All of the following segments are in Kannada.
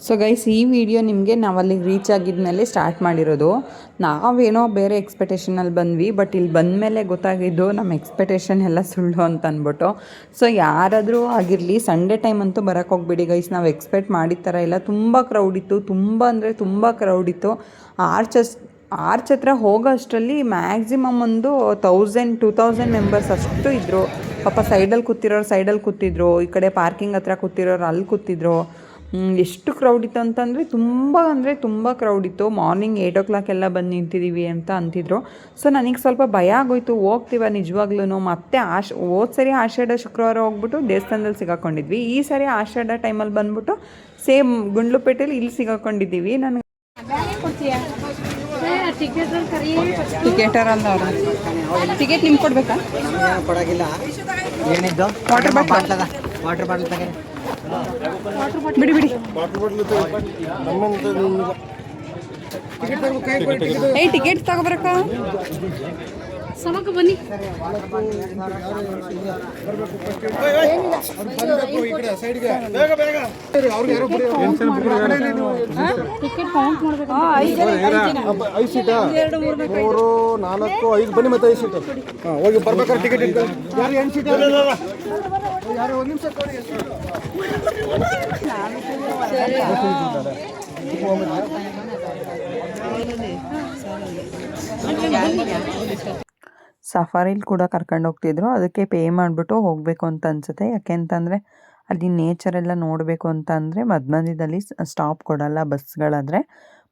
ಸೊ ಗೈಸ್, ಈ ವಿಡಿಯೋ ನಿಮಗೆ ನಾವು ಅಲ್ಲಿಗೆ ರೀಚ್ ಆಗಿದ್ಮೇಲೆ ಸ್ಟಾರ್ಟ್ ಮಾಡಿರೋದು. ನಾವೇನೋ ಬೇರೆ ಎಕ್ಸ್ಪೆಕ್ಟೇಷನಲ್ಲಿ ಬಂದ್ವಿ, ಬಟ್ ಇಲ್ಲಿ ಬಂದಮೇಲೆ ಗೊತ್ತಾಗಿದ್ದು ನಮ್ಮ ಎಕ್ಸ್ಪೆಕ್ಟೇಷನ್ ಎಲ್ಲ ಸುಳ್ಳು ಅಂತ ಅಂದ್ಬಿಟ್ಟು. ಸೊ ಯಾರಾದರೂ ಆಗಿರಲಿ, ಸಂಡೇ ಟೈಮ್ ಅಂತೂ ಬರೋಕ್ಕೆ ಹೋಗ್ಬಿಡಿ ಗೈಸ್. ನಾವು ಎಕ್ಸ್ಪೆಕ್ಟ್ ಮಾಡಿದ ಥರ ಇಲ್ಲ. ತುಂಬ ಕ್ರೌಡ್ ಇತ್ತು, ತುಂಬ ಅಂದರೆ ತುಂಬ ಕ್ರೌಡ್ ಇತ್ತು. ಆರ್ಚ್ ಹತ್ರ ಹೋಗೋ ಅಷ್ಟರಲ್ಲಿ ಮ್ಯಾಕ್ಸಿಮಮ್ ಒಂದು 1000-2000 ಮೆಂಬರ್ಸ್ ಅಷ್ಟು ಇದ್ದರು. ಪಾಪ ಸೈಡಲ್ಲಿ ಕೂತಿದ್ರು, ಈ ಕಡೆ ಪಾರ್ಕಿಂಗ್ ಹತ್ರ ಕೂತಿರೋರು ಅಲ್ಲಿ ಕೂತಿದ್ರು. ಎಷ್ಟು ಕ್ರೌಡ್ ಇತ್ತು ಅಂತಂದರೆ ತುಂಬ ಕ್ರೌಡ್ ಇತ್ತು. ಮಾರ್ನಿಂಗ್ 8 o'clock ಎಲ್ಲ ಬಂದು ನಿಂತಿದ್ದೀವಿ ಅಂತ ಅಂತಿದ್ರು. ಸೊ ನನಗೆ ಸ್ವಲ್ಪ ಭಯ ಆಗೋಯ್ತು, ಹೋಗ್ತೀವ ನಿಜವಾಗ್ಲೂ. ಮತ್ತೆ ಹೋದ ಸರಿ ಆಷಾಢ ಶುಕ್ರವಾರ ಹೋಗ್ಬಿಟ್ಟು ದೇವಸ್ಥಾನದಲ್ಲಿ ಸಿಗಾಕೊಂಡಿದ್ವಿ. ಈ ಸರಿ ಆಷಾಢ ಟೈಮಲ್ಲಿ ಬಂದ್ಬಿಟ್ಟು ಸೇಮ್ ಗುಂಡ್ಲುಪೇಟೆಯಲ್ಲಿ ಇಲ್ಲಿ ಸಿಗಾಕೊಂಡಿದ್ದೀವಿ. ನನಗೆ ಟಿಕೆಟರ್ ಅಲ್ಲ ಅವರು. ಟಿಕೆಟ್ ನಿಮ್ಗೆ ಕೊಡ್ಬೇಕಾ? ವಾಟರ್ ಬಾಟಲ್ ತಗೊಂಡು ಬಿಡಿ. ಟಿಕೆಟ್ ತಗೋಬರಕ್ಕ ಸಮಕ್ಕೆ ಬನ್ನಿ. ಟಿಕೆಟ್ ಕೌಂಟ್ ಮಾಡಬೇಕು. 5 ಸೀಟ್ 3 4 5 ಬನ್ನಿ. ಮತ್ತೆ 5 ಸೀಟ್ ಹೋಗಿ ಬರ್ಬೇಕಾದ್ರೆ ಟಿಕೆಟ್ ಇತ್ತು. ಯಾರು 8 ಸೀಟ್ ಯಾರು ಒಂದು ನಿಮಿಷ ಕೊಡಿ. ಸಫಾರಿಲಿ ಕೂಡ ಕರ್ಕೊಂಡು ಹೋಗ್ತಿದ್ರು. ಅದಕ್ಕೆ ಪೇ ಮಾಡಿಬಿಟ್ಟು ಹೋಗಬೇಕು ಅಂತ ಅನಿಸುತ್ತೆ. ಯಾಕೆಂತಂದರೆ ಅಲ್ಲಿ ನೇಚರೆಲ್ಲ ನೋಡಬೇಕು ಅಂತ ಅಂದರೆ ಮಧ್ಯದಲ್ಲಿ ಸ್ಟಾಪ್ ಕೊಡಲ್ಲ ಬಸ್ಗಳಾದರೆ.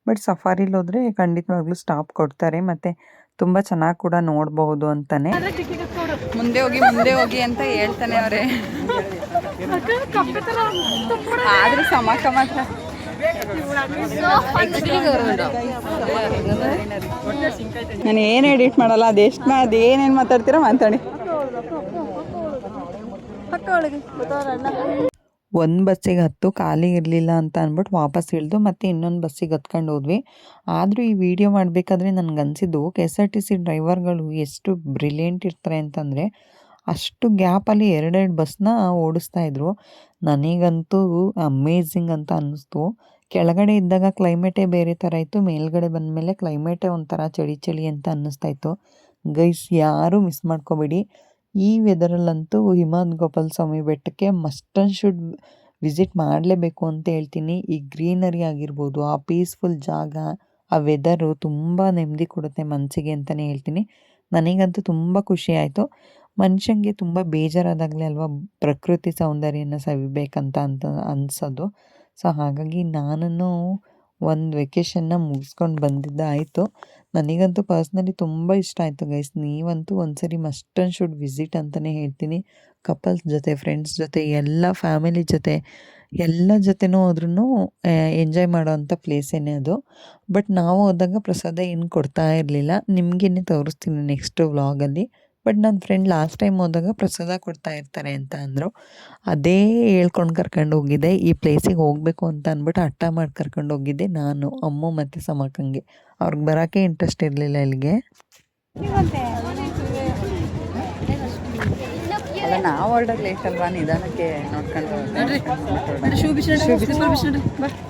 ಬಟ್ ಸಫಾರಿಲಿ ಹೋದರೆ ಖಂಡಿತವಾಗ್ಲೂ ಸ್ಟಾಪ್ ಕೊಡ್ತಾರೆ. ಮತ್ತು ತುಂಬ ಚೆನ್ನಾಗಿ ಕೂಡ ನೋಡಬಹುದು ಅಂತಾನೆ. ಮುಂದೆ ಹೋಗಿ ಅಂತ ಹೇಳ್ತಾನೆ ಅವರೇ. ಆದರೂ ಸಮಕ ಮಾತ್ರ ನಾನು ಏನು ಎಡಿಟ್ ಮಾಡಲ್ಲ. ಅದೇನೇನು ಮಾತಾಡ್ತೀರಾ ಮಾತಾಡಿ. ಒಂದು ಬಸ್ಸಿಗೆ ಹತ್ತು ಖಾಲಿ ಇರಲಿಲ್ಲ ಅಂತ ಅಂದ್ಬಿಟ್ಟು ವಾಪಸ್ ಇಳಿದು ಮತ್ತೆ ಇನ್ನೊಂದು ಬಸ್ಸಿಗೆ ಹತ್ಕೊಂಡು ಹೋದ್ವಿ. ಆದರೂ ಈ ವಿಡಿಯೋ ಮಾಡಬೇಕಾದ್ರೆ ನನಗನ್ಸಿದ್ದು KSRTC ಡ್ರೈವರ್ಗಳು ಎಷ್ಟು ಬ್ರಿಲಿಯಂಟ್ ಇರ್ತಾರೆ ಅಂತಂದರೆ, ಅಷ್ಟು ಗ್ಯಾಪಲ್ಲಿ 2 ಬಸ್ನ ಓಡಿಸ್ತಾಯಿದ್ರು. ನನಗಂತೂ ಅಮೇಝಿಂಗ್ ಅಂತ ಅನ್ನಿಸ್ತು. ಕೆಳಗಡೆ ಇದ್ದಾಗ ಕ್ಲೈಮೇಟೇ ಬೇರೆ ಥರ ಇತ್ತು, ಮೇಲ್ಗಡೆ ಬಂದಮೇಲೆ ಕ್ಲೈಮೇಟೇ ಒಂಥರ ಚಳಿ ಅಂತ ಅನ್ನಿಸ್ತಾಯಿತ್ತು. ಗೈಸ್, ಯಾರೂ ಮಿಸ್ ಮಾಡ್ಕೋಬೇಡಿ. ಈ ವೆದರಲ್ಲಂತೂ ಹಿಮವದ್ ಗೋಪಾಲ ಸ್ವಾಮಿ ಬೆಟ್ಟಕ್ಕೆ ಮಸ್ಟ್ ಆ್ಯಂಡ್ ಶುಡ್ ವಿಸಿಟ್ ಮಾಡಲೇಬೇಕು ಅಂತ ಹೇಳ್ತೀನಿ. ಈ ಗ್ರೀನರಿ ಆಗಿರ್ಬೋದು, ಆ ಪೀಸ್ಫುಲ್ ಜಾಗ, ಆ ವೆದರು ತುಂಬ ನೆಮ್ಮದಿ ಕೊಡುತ್ತೆ ಮನಸ್ಸಿಗೆ ಅಂತಲೇ ಹೇಳ್ತೀನಿ. ನನಗಂತೂ ತುಂಬ ಖುಷಿ ಆಯಿತು. ಮನುಷ್ಯಂಗೆ ತುಂಬ ಬೇಜಾರಾದಾಗಲೇ ಅಲ್ವಾ ಪ್ರಕೃತಿ ಸೌಂದರ್ಯನ ಸವಿಬೇಕಂತ ಅನಿಸೋದು. ಸೊ ಹಾಗಾಗಿ ನಾನು ಒಂದು ವೆಕೇಷನ್ನ ಮುಗಿಸ್ಕೊಂಡು ಬಂದಿದ್ದಾಯಿತು. ನನಗಂತೂ ಪರ್ಸ್ನಲಿ ತುಂಬ ಇಷ್ಟ ಆಯಿತು ಗೈಸ್. ನೀವಂತೂ ಒಂದ್ಸರಿ ಮಸ್ಟ್ ಆ್ಯಂಡ್ ಶುಡ್ ವಿಸಿಟ್ ಅಂತಲೇ ಹೇಳ್ತೀನಿ. ಕಪಲ್ಸ್ ಜೊತೆ, ಫ್ರೆಂಡ್ಸ್ ಜೊತೆ, ಎಲ್ಲ ಫ್ಯಾಮಿಲಿ ಜೊತೆ, ಎಲ್ಲ ಜೊತೆನೂ ಹೋದ್ರೂ ಎಂಜಾಯ್ ಮಾಡೋವಂಥ ಪ್ಲೇಸೇನೆ ಅದು. ಬಟ್ ನಾವು ಹೋದಾಗ ಪ್ರಸಾದ ಏನು ಕೊಡ್ತಾ ಇರಲಿಲ್ಲ. ನಿಮಗೇನೆ ತೋರಿಸ್ತೀನಿ ನೆಕ್ಸ್ಟ್ ವ್ಲಾಗಲ್ಲಿ. ಬಟ್ ನನ್ನ ಫ್ರೆಂಡ್ ಲಾಸ್ಟ್ ಟೈಮ್ ಹೋದಾಗ ಪ್ರಸಾದ ಕೊಡ್ತಾ ಇರ್ತಾರೆ ಅಂತ ಅಂದರು. ಅದೇ ಹೇಳ್ಕೊಂಡು ಕರ್ಕೊಂಡು ಹೋಗಿದ್ದೆ. ಈ ಪ್ಲೇಸಿಗೆ ಹೋಗಬೇಕು ಅಂತ ಅಂದ್ಬಿಟ್ಟು ಹಠ ಮಾಡಿ ಕರ್ಕೊಂಡು ಹೋಗಿದ್ದೆ ನಾನು, ಅಮ್ಮ ಮತ್ತು ಸಮಕ್ಕಂಗೆ. ಅವ್ರಿಗೆ ಬರೋಕ್ಕೆ ಇಂಟ್ರೆಸ್ಟ್ ಇರಲಿಲ್ಲ ಇಲ್ಲಿಗೆ. ಅಲ್ಲ, ನಾವು ಹೊರಡೋದು ಲೇಟ್ ಅಲ್ವಾ, ನಿಧಾನಕ್ಕೆ ನೋಡ್ಕೊಂಡು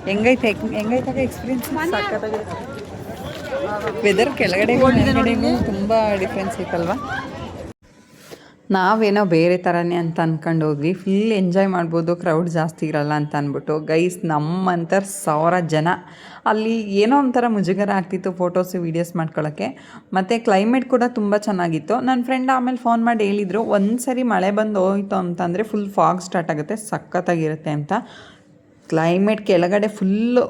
ಹೆಂಗೈತಾಗ ಎಕ್ಸ್ಪೀರಿಯನ್ಸ್ ಸಾಕಾಗಿದೆ. ವೆದರ್ ಕೆಳಗಡೆಗೂ ತುಂಬ ಡಿಫ್ರೆನ್ಸ್ ಐತಲ್ವಾ. ನಾವೇನೋ ಬೇರೆ ಥರನೇ ಅಂತ ಅಂದ್ಕೊಂಡು ಹೋದ್ವಿ. ಫುಲ್ ಎಂಜಾಯ್ ಮಾಡ್ಬೋದು, ಕ್ರೌಡ್ ಜಾಸ್ತಿ ಇರಲ್ಲ ಅಂತ ಅಂದ್ಬಿಟ್ಟು. ಗೈಸ್, ನಮ್ಮಂತರ 1000 ಜನ. ಅಲ್ಲಿ ಏನೋ ಒಂಥರ ಮುಜುಗರ ಆಗ್ತಿತ್ತು ಫೋಟೋಸು ವೀಡಿಯೋಸ್ ಮಾಡ್ಕೊಳ್ಳೋಕ್ಕೆ. ಮತ್ತು ಕ್ಲೈಮೇಟ್ ಕೂಡ ತುಂಬ ಚೆನ್ನಾಗಿತ್ತು. ನನ್ನ ಫ್ರೆಂಡ್ ಆಮೇಲೆ ಫೋನ್ ಮಾಡಿ ಹೇಳಿದರು, ಒಂದು ಸರಿ ಮಳೆ ಬಂದು ಹೋಯ್ತು ಅಂತಂದರೆ ಫುಲ್ ಫಾಗ್ ಸ್ಟಾರ್ಟ್ ಆಗುತ್ತೆ, ಸಖತ್ತಾಗಿರುತ್ತೆ ಅಂತ. ಕ್ಲೈಮೇಟ್ ಕೆಳಗಡೆ ಫುಲ್ಲು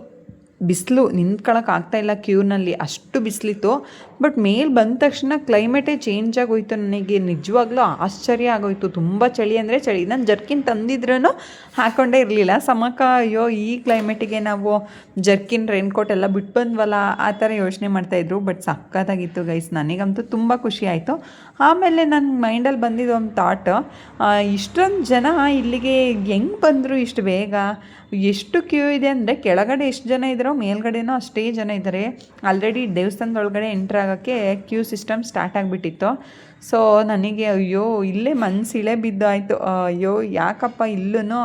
ಬಿಸಿಲು, ನಿಂತ್ಕೊಳ್ಳೋಕೆ ಆಗ್ತಾಯಿಲ್ಲ ಕ್ಯೂನಲ್ಲಿ, ಅಷ್ಟು ಬಿಸಿಲಿತ್ತು. ಬಟ್ ಮೇಲೆ ಬಂದ ತಕ್ಷಣ ಕ್ಲೈಮೇಟೇ ಚೇಂಜ್ ಆಗೋಯ್ತು. ನನಗೆ ನಿಜವಾಗ್ಲೂ ಆಶ್ಚರ್ಯ ಆಗೋಯ್ತು. ತುಂಬ ಚಳಿ ಅಂದರೆ ಚಳಿ. ನಾನು ಜರ್ಕಿನ್ ತಂದಿದ್ರೂ ಹಾಕ್ಕೊಂಡೇ ಇರಲಿಲ್ಲ. ಸಮಕ ಅಯ್ಯೋ ಈ ಕ್ಲೈಮೇಟಿಗೆ ನಾವು ಜರ್ಕಿನ್ ರೈನ್ಕೋಟ್ ಎಲ್ಲ ಬಿಟ್ಟು ಬಂದ್ವಲ್ಲ ಆ ಥರ ಯೋಚನೆ ಮಾಡ್ತಾಯಿದ್ರು. ಬಟ್ ಸಖತ್ತಾಗಿತ್ತು ಗೈಸ್. ನನಗಂತೂ ತುಂಬ ಖುಷಿ ಆಯಿತು. ಆಮೇಲೆ ನನ್ನ ಮೈಂಡಲ್ಲಿ ಬಂದಿದ್ದು ಒಂದು ಥಾಟ್, ಇಷ್ಟೊಂದು ಜನ ಇಲ್ಲಿಗೆ ಹೆಂಗೆ ಬಂದರು ಇಷ್ಟು ಬೇಗ? ಎಷ್ಟು ಕ್ಯೂ ಇದೆ ಅಂದರೆ, ಕೆಳಗಡೆ ಎಷ್ಟು ಜನ ಇದ್ದಾರೋ ಮೇಲ್ಗಡೆನೂ ಅಷ್ಟೇ ಜನ ಇದ್ದಾರೆ. ಆಲ್ರೆಡಿ ದೇವಸ್ಥಾನದೊಳಗಡೆ ಎಂಟ್ರ್ ಆಗೋಕ್ಕೆ ಕ್ಯೂ ಸಿಸ್ಟಮ್ ಸ್ಟಾರ್ಟ್ ಆಗಿಬಿಟ್ಟಿತ್ತು. ಸೊ ನನಗೆ ಅಯ್ಯೋ ಇಲ್ಲೇ ಮನಸ್ಸಿಳೆ ಬಿದ್ದಾಯಿತು. ಅಯ್ಯೋ ಯಾಕಪ್ಪ ಇಲ್ಲೂ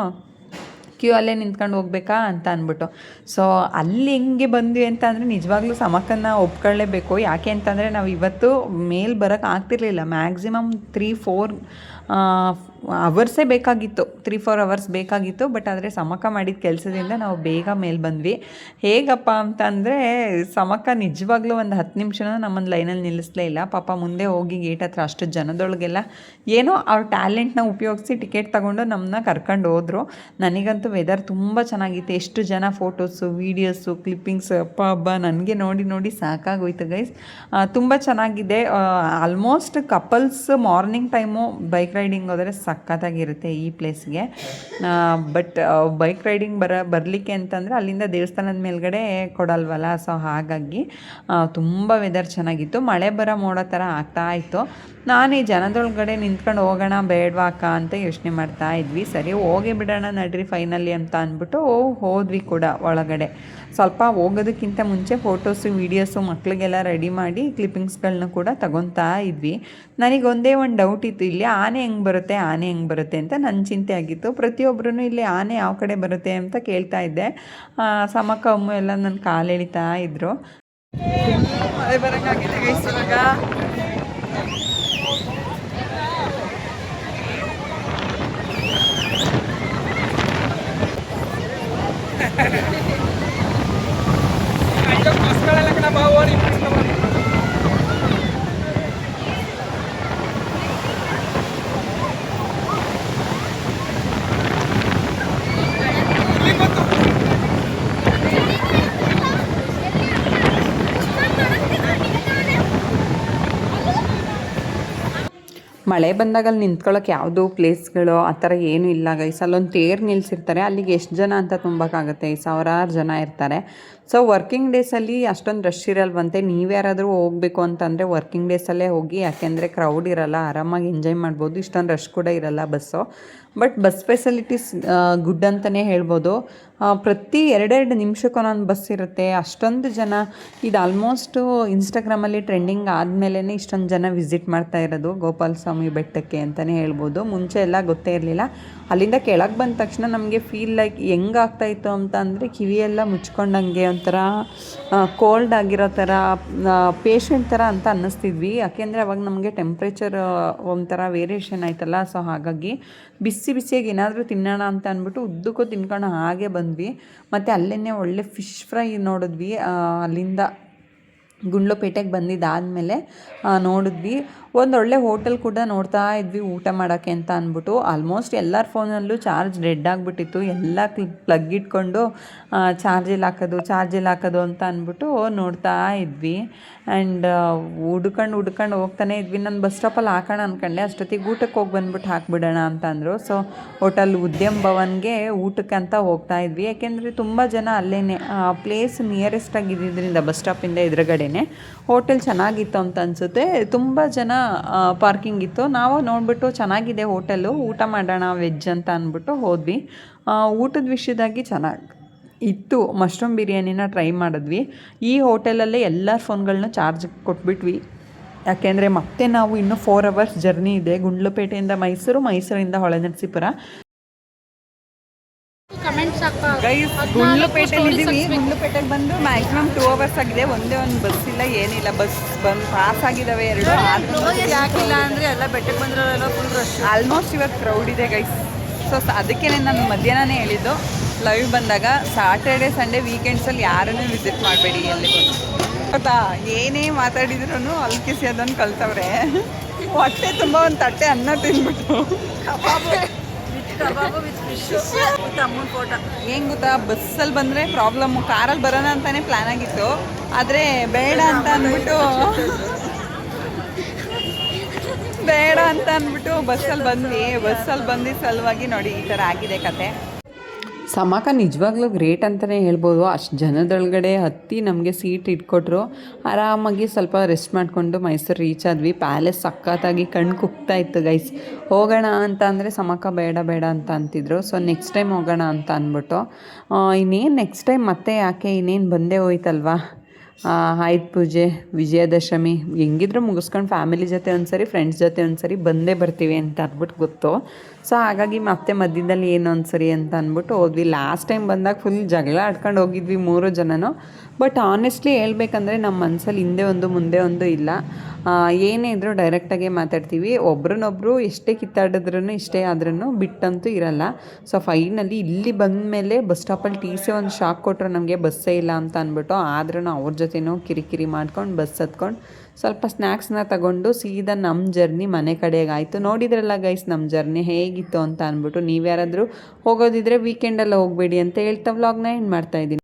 ಕ್ಯೂ ಅಲ್ಲೇ ನಿಂತ್ಕೊಂಡು ಹೋಗ್ಬೇಕಾ ಅಂತ ಅಂದ್ಬಿಟ್ಟು. ಸೊ ಅಲ್ಲಿ ಹೆಂಗೆ ಬಂದ್ವಿ ಅಂತ ಅಂದರೆ ನಿಜವಾಗ್ಲೂ ಸಮಕನ್ನ ಒಪ್ಕೊಳ್ಳೇಬೇಕು. ಯಾಕೆ ಅಂತಂದರೆ ನಾವು ಇವತ್ತು ಮೇಲೆ ಬರೋಕ್ಕೆ ಆಗ್ತಿರ್ಲಿಲ್ಲ. ಮ್ಯಾಕ್ಸಿಮಮ್ 3-4 ಅವರ್ಸೇ ಬೇಕಾಗಿತ್ತು, 3-4 ಅವರ್ಸ್ ಬೇಕಾಗಿತ್ತು. ಬಟ್ ಆದರೆ ಸಮಕ ಮಾಡಿದ ಕೆಲಸದಿಂದ ನಾವು ಬೇಗ ಮೇಲೆ ಬಂದ್ವಿ. ಹೇಗಪ್ಪ ಅಂತಂದರೆ ಸಮಕ ನಿಜವಾಗ್ಲೂ ಒಂದು 10 ನಿಮಿಷನೂ ನಮ್ಮನ್ನು ಲೈನಲ್ಲಿ ನಿಲ್ಲಿಸಲೇ ಇಲ್ಲ. ಪಾಪ ಮುಂದೆ ಹೋಗಿ ಗೇಟ್ ಹತ್ರ ಅಷ್ಟು ಜನದೊಳಗೆಲ್ಲ ಏನೋ ಅವ್ರ ಟ್ಯಾಲೆಂಟ್ನ ಉಪಯೋಗಿಸಿ ಟಿಕೆಟ್ ತಗೊಂಡು ನಮ್ಮನ್ನ ಕರ್ಕೊಂಡು ಹೋದರು. ನನಗಂತೂ ವೆದರ್ ತುಂಬ ಚೆನ್ನಾಗಿತ್ತು. ಎಷ್ಟು ಜನ ಫೋಟೋಸು, ವೀಡಿಯೋಸು, ಕ್ಲಿಪ್ಪಿಂಗ್ಸ್, ಅಪ್ಪ ನನಗೆ ನೋಡಿ ನೋಡಿ ಸಾಕಾಗೋಯ್ತು ಗೈಸ್. ತುಂಬ ಚೆನ್ನಾಗಿದೆ. Almost couples morning time bike riding ಹೋದರೆ ಸಖತ್ತಾಗಿರುತ್ತೆ ಈ ಪ್ಲೇಸ್ಗೆ. ಬಟ್ ಬೈಕ್ ರೈಡಿಂಗ್ ಬರಲಿಕ್ಕೆ ಅಂತಂದರೆ ಅಲ್ಲಿಂದ ದೇವಸ್ಥಾನದ ಮೇಲ್ಗಡೆ ಕೊಡಲ್ವಲ್ಲ, ಸೊ ಹಾಗಾಗಿ ತುಂಬ ವೆದರ್ ಚೆನ್ನಾಗಿತ್ತು. ಮಳೆ ಬರೋ ಮೋಡೋ ಥರ ಆಗ್ತಾಯಿತ್ತು. ನಾನು ಈ ಜನದೊಳಗಡೆ ನಿಂತ್ಕೊಂಡು ಹೋಗೋಣ ಬೇಡವಾಕ ಅಂತ ಯೋಚನೆ ಮಾಡ್ತಾ ಇದ್ವಿ. ಸರಿ ಹೋಗೇ ಬಿಡೋಣ ನಡ್ರಿ ಫೈನಲಿ ಅಂತ ಅಂದ್ಬಿಟ್ಟು ಹೋದ್ವಿ ಕೂಡ ಒಳಗಡೆ. ಸ್ವಲ್ಪ ಹೋಗೋದಕ್ಕಿಂತ ಮುಂಚೆ ಫೋಟೋಸು, ವೀಡಿಯೋಸು ಮಕ್ಕಳಿಗೆಲ್ಲ ರೆಡಿ ಮಾಡಿ ಕ್ಲಿಪ್ಪಿಂಗ್ಸ್ಗಳನ್ನ ಕೂಡ ತಗೊತಾ ಇದ್ವಿ. ನನಗೊಂದೇ ಒಂದು ಡೌಟ್ ಇತ್ತು, ಇಲ್ಲಿ ಆನೆ ಹೆಂಗೆ ಬರುತ್ತೆ ಅಂತ ನನ್ನ ಚಿಂತೆ ಆಗಿತ್ತು. ಪ್ರತಿಯೊಬ್ಬರೂ ಇಲ್ಲಿ ಆನೆ ಯಾವ ಕಡೆ ಬರುತ್ತೆ ಅಂತ ಕೇಳ್ತಾ ಇದ್ದೆ. ಸಮಕ ಅಮ್ಮ ಎಲ್ಲ ನನ್ನ ಕಾಲು ಎಳಿತಾ ಇದ್ರು. ಮಳೆ ಬರೋಕ್ಕಾಗಿದೆ ಗೈಸ್ ಇವಾಗ. ಮಳೆ ಬಂದಾಗ ಅಲ್ಲಿ ನಿಂತ್ಕೊಳ್ಳೋಕೆ ಯಾವುದೋ ಪ್ಲೇಸ್ಗಳು ಆ ಥರ ಏನೂ ಇಲ್ಲ ಗೈಸ್. ಅಲ್ಲೊಂದು ತೇರು ನಿಲ್ಲಿಸಿರ್ತಾರೆ, ಅಲ್ಲಿಗೆ ಎಷ್ಟು ಜನ ಅಂತ ತುಂಬಕ್ಕಾಗುತ್ತೆ, ಸಾವಿರಾರು ಜನ ಇರ್ತಾರೆ. ಸೊ ವರ್ಕಿಂಗ್ ಡೇಸಲ್ಲಿ ಅಷ್ಟೊಂದು ರಶ್ ಇರಲ್ವಂತೆ. ನೀವು ಯಾರಾದರೂ ಹೋಗಬೇಕು ಅಂತಂದರೆ ವರ್ಕಿಂಗ್ ಡೇಸಲ್ಲೇ ಹೋಗಿ, ಯಾಕೆಂದರೆ ಕ್ರೌಡ್ ಇರಲ್ಲ, ಆರಾಮಾಗಿ ಎಂಜಾಯ್ ಮಾಡ್ಬೋದು. ಇಷ್ಟೊಂದು ರಶ್ ಕೂಡ ಇರಲ್ಲ bus. But bus facilities good ಅಂತಲೇ ಹೇಳ್ಬೋದು. ಪ್ರತಿ 2 ನಿಮಿಷಕ್ಕೂ ಒಂದೊಂದು ಬಸ್ ಇರುತ್ತೆ. ಅಷ್ಟೊಂದು ಜನ, ಇದು ಆಲ್ಮೋಸ್ಟು ಇನ್ಸ್ಟಾಗ್ರಾಮಲ್ಲಿ ಟ್ರೆಂಡಿಂಗ್ ಆದಮೇಲೆ ಇಷ್ಟೊಂದು ಜನ ವಿಸಿಟ್ ಮಾಡ್ತಾ ಇರೋದು ಗೋಪಾಲ ಸ್ವಾಮಿ ಬೆಟ್ಟಕ್ಕೆ ಅಂತಲೇ ಹೇಳ್ಬೋದು. ಮುಂಚೆ ಎಲ್ಲ ಗೊತ್ತೇ ಇರಲಿಲ್ಲ. ಅಲ್ಲಿಂದ ಕೆಳಗೆ ಬಂದ ತಕ್ಷಣ ನಮಗೆ ಫೀಲ್ ಲೈಕ್ ಹೆಂಗಾಗ್ತಾಯಿತ್ತು ಅಂತ ಅಂದರೆ ಕಿವಿಯೆಲ್ಲ ಮುಚ್ಕೊಂಡಂಗೆ ಒಂಥರ ಕೋಲ್ಡ್ ಆಗಿರೋ ಥರ, ಪೇಷಂಟ್ ಥರ ಅಂತ ಅನ್ನಿಸ್ತಿದ್ವಿ. ಯಾಕೆಂದರೆ ಅವಾಗ ನಮಗೆ ಟೆಂಪ್ರೇಚರ್ ಒಂಥರ ವೇರಿಯೇಷನ್ ಆಯ್ತಲ್ಲ. ಸೊ ಹಾಗಾಗಿ ಬಿಸಿಯಾಗಿ ಏನಾದರೂ ತಿನ್ನೋಣ ಅಂತ ಅಂದ್ಬಿಟ್ಟು ಉದ್ದಕ್ಕೂ ತಿನ್ಕೊಂಡು ಹಾಗೆ ಬಂದ್ವಿ. ಮತ್ತು ಅಲ್ಲೇ ಒಳ್ಳೆ ಫಿಶ್ ಫ್ರೈ ನೋಡಿದ್ವಿ. ಅಲ್ಲಿಂದ ಗುಂಡ್ಲುಪೇಟೆಗೆ ಬಂದಿದ್ದಾದಮೇಲೆ ನೋಡಿದ್ವಿ. ಒಂದೊಳ್ಳೆ ಹೋಟೆಲ್ ಕೂಡ ನೋಡ್ತಾ ಇದ್ವಿ ಊಟ ಮಾಡೋಕ್ಕೆ ಅಂತ ಅಂದ್ಬಿಟ್ಟು. ಆಲ್ಮೋಸ್ಟ್ ಎಲ್ಲರ ಫೋನಲ್ಲೂ ಚಾರ್ಜ್ ಡೆಡ್ ಆಗಿಬಿಟ್ಟಿತ್ತು. ಎಲ್ಲ ಪ್ಲಗ್ ಇಟ್ಕೊಂಡು ಚಾರ್ಜಲ್ಲಿ ಹಾಕೋದು ಅಂತ ಅಂದ್ಬಿಟ್ಟು ನೋಡ್ತಾ ಇದ್ವಿ. ಆ್ಯಂಡ್ ಹುಡ್ಕೊಂಡು ಹೋಗ್ತಾನೆ ಇದ್ವಿ. ನಾನು ಬಸ್ ಸ್ಟಾಪಲ್ಲಿ ಹಾಕೋಣ ಅಂದ್ಕೊಂಡೆ, ಅಷ್ಟೊತ್ತಿಗೆ ಊಟಕ್ಕೆ ಹೋಗಿ ಬಂದ್ಬಿಟ್ಟು ಹಾಕ್ಬಿಡೋಣ ಅಂತ ಅಂದರು. ಸೊ ಹೋಟೆಲ್ ಉದ್ಯಮ್ ಭವನ್ಗೆ ಊಟಕ್ಕೆ ಅಂತ ಹೋಗ್ತಾ ಇದ್ವಿ. ಯಾಕೆಂದರೆ ತುಂಬ ಜನ ಅಲ್ಲೇ ಪ್ಲೇಸ್ ನಿಯರೆಸ್ಟ್ ಆಗಿದ್ದರಿಂದ ಬಸ್ ಸ್ಟಾಪಿಂದ ಎದುರುಗಡೆನೆ ಹೋಟೆಲ್ ಚೆನ್ನಾಗಿತ್ತು ಅಂತ ಅನಿಸುತ್ತೆ. ತುಂಬ ಜನ ಪಾರ್ಕಿಂಗ್ ಇತ್ತು. ನಾವು ನೋಡಿಬಿಟ್ಟು ಚೆನ್ನಾಗಿದೆ ಹೋಟೆಲು, ಊಟ ಮಾಡೋಣ ವೆಜ್ ಅಂತ ಅಂದ್ಬಿಟ್ಟು ಹೋದ್ವಿ. ಊಟದ ವಿಷಯದಾಗಿ ಚೆನ್ನಾಗಿ ಇತ್ತು. ಮಶ್ರೂಮ್ ಬಿರಿಯಾನಿನ ಟ್ರೈ ಮಾಡಿದ್ವಿ. ಈ ಹೋಟೆಲಲ್ಲೇ ಎಲ್ಲ ಫೋನ್ಗಳನ್ನ ಚಾರ್ಜ್ ಕೊಟ್ಬಿಟ್ವಿ. ಯಾಕೆಂದರೆ ಮತ್ತೆ ನಾವು ಇನ್ನೂ 4 ಅವರ್ಸ್ ಜರ್ನಿ ಇದೆ, ಗುಂಡ್ಲುಪೇಟೆಯಿಂದ ಮೈಸೂರಿಂದ ಹೊಳೆನರಸೀಪುರ. ಗೈಸ್ ಗುಂಡ್ಲುಪೇಟೆಗೆ ಬಂದು ಮ್ಯಾಕ್ಸಿಮಮ್ 2 ಅವರ್ಸ್ ಆಗಿದೆ. ಒಂದೇ ಒಂದು ಬಸ್ ಇಲ್ಲ, ಏನಿಲ್ಲ. ಬಸ್ ಬಂದು ಪಾಸ್ ಆಗಿದ್ದಾವೆ 2. ಯಾಕಿಲ್ಲ ಅಂದರೆ ಎಲ್ಲ ಬೆಟ್ಟಕ್ಕೆ ಬಂದಿರೋರೆಲ್ಲ ಫುಲ್ ರಶ್. ಆಲ್ಮೋಸ್ಟ್ ಇವತ್ತು ಕ್ರೌಡ್ ಇದೆ ಗೈಸ್. ಸೊ ಅದಕ್ಕೆ ನಾನು ಮಧ್ಯಾಹ್ನನೇ ಹೇಳಿದ್ದು ಲೈವ್ ಬಂದಾಗ, ಸಾಟರ್ಡೆ ಸಂಡೇ ವೀಕೆಂಡ್ಸಲ್ಲಿ ಯಾರನ್ನೂ ವಿಸಿಟ್ ಮಾಡಬೇಡಿ ಎಲ್ಲಿಗೂ. ಗೊತ್ತಾ, ಏನೇ ಮಾತಾಡಿದ್ರು ಅಲ್ಕಿಸಿ ಅದನ್ನು ಕಲ್ತವ್ರೆ. ಹೊಟ್ಟೆ ತುಂಬ ಒಂದು ತಟ್ಟೆ ಅನ್ನ ತಿಂದ್ಬಿಟ್ಟು ಏನು ಗೊತ್ತಾ, ಬಸ್ಸಲ್ಲಿ ಬಂದರೆ ಪ್ರಾಬ್ಲಮ್ಮು. ಕಾರಲ್ಲಿ ಬರೋಣ ಅಂತಲೇ ಪ್ಲ್ಯಾನ್ ಆಗಿತ್ತು, ಆದರೆ ಬೇಡ ಅಂತ ಅಂದ್ಬಿಟ್ಟು ಬಸ್ಸಲ್ಲಿ ಬಂದಿದ್ದ ಸಲುವಾಗಿ ನೋಡಿ ಈ ಥರ ಆಗಿದೆ ಕತೆ. ಸಮಕ ನಿಜವಾಗ್ಲೂ ಗ್ರೇಟ್ ಅಂತಲೇ ಹೇಳ್ಬೋದು. ಅಷ್ಟು ಜನದೊಳಗಡೆ ಹತ್ತಿ ನಮಗೆ ಸೀಟ್ ಇಟ್ಕೊಟ್ರು. ಆರಾಮಾಗಿ ಸ್ವಲ್ಪ ರೆಸ್ಟ್ ಮಾಡಿಕೊಂಡು ಮೈಸೂರು ರೀಚ್ ಆದ್ವಿ. ಪ್ಯಾಲೇಸ್ ಸಖತ್ತಾಗಿ ಕಣ್ಣು ಕುಗ್ತಾ ಇತ್ತು ಗೈಸ್. ಹೋಗೋಣ ಅಂತ ಅಂದರೆ ಸಮಕ ಬೇಡ ಅಂತ ಅಂತಿದ್ರು. ಸೊ ನೆಕ್ಸ್ಟ್ ಟೈಮ್ ಹೋಗೋಣ ಅಂತ ಅಂದ್ಬಿಟ್ಟು ಇನ್ನೇನು ನೆಕ್ಸ್ಟ್ ಟೈಮ್ ಮತ್ತೆ ಯಾಕೆ, ಇನ್ನೇನು ಬಂದೇ ಹೋಯ್ತಲ್ವಾ. ಆಯುಧ ಪೂಜೆ, ವಿಜಯದಶಮಿ ಹೆಂಗಿದ್ರು ಮುಗಿಸ್ಕೊಂಡು ಫ್ಯಾಮಿಲಿ ಜೊತೆ ಒಂದ್ಸರಿ ಫ್ರೆಂಡ್ಸ್ ಜೊತೆ ಒಂದ್ಸರಿ ಬಂದೇ ಬರ್ತೀವಿ ಅಂತ ಅಂದ್ಬಿಟ್ಟು ಗೊತ್ತು. ಸೊ ಹಾಗಾಗಿ ಮತ್ತೆ ಮಧ್ಯದಲ್ಲಿ ಏನು ಒಂದ್ಸರಿ ಅಂತ ಅಂದ್ಬಿಟ್ಟು ಹೋದ್ವಿ. ಲಾಸ್ಟ್ ಟೈಮ್ ಬಂದಾಗ ಫುಲ್ ಜಗಳ ಆಡ್ಕೊಂಡು ಹೋಗಿದ್ವಿ 3 ಜನನು. ಬಟ್ ಆನೆಸ್ಟ್ಲಿ ಹೇಳ್ಬೇಕಂದ್ರೆ ನಮ್ಮ ಮನಸ್ಸಲ್ಲಿ ಹಿಂದೆ ಒಂದು ಮುಂದೆ ಒಂದು ಇಲ್ಲ. ಏನೇ ಇದ್ರೂ ಡೈರೆಕ್ಟಾಗೆ ಮಾತಾಡ್ತೀವಿ. ಒಬ್ರನ್ನೊಬ್ರು ಎಷ್ಟೇ ಕಿತ್ತಾಡಿದ್ರೂ ಇಷ್ಟೇ ಆದ್ರೂ ಬಿಟ್ಟಂತೂ ಇರಲ್ಲ. ಸೊ ಫೈನಲಿ ಇಲ್ಲಿ ಬಂದಮೇಲೆ ಬಸ್ ಸ್ಟಾಪಲ್ಲಿ ಟಿ.ಸಿ ಒಂದು ಶಾಕ್ ಕೊಟ್ಟರು ನಮಗೆ, ಬಸ್ಸೇ ಇಲ್ಲ ಅಂತ ಅಂದ್ಬಿಟ್ಟು. ಆದ್ರೂ ಅವ್ರ ಜೊತೆನೂ ಕಿರಿಕಿರಿ ಮಾಡ್ಕೊಂಡು ಬಸ್ ಹತ್ಕೊಂಡು ಸ್ವಲ್ಪ ಸ್ನ್ಯಾಕ್ಸ್ನ ತಗೊಂಡು ಸೀದಾ ನಮ್ಮ ಜರ್ನಿ ಮನೆ ಕಡೆಗೆ ಆಯಿತು. ನೋಡಿದ್ರಲ್ಲ ಗೈಸ್ ನಮ್ಮ ಜರ್ನಿ ಹೇಗಿತ್ತು ಅಂತ ಅಂದ್ಬಿಟ್ಟು. ನೀವು ಯಾರಾದರೂ ಹೋಗೋದಿದ್ರೆ ವೀಕೆಂಡಲ್ಲಿ ಹೋಗಬೇಡಿ ಅಂತ ಹೇಳ್ತಾ ವ್ಲಾಗ್ನ ಎಂಡ್ ಮಾಡ್ತಾಯಿದ್ದೀನಿ.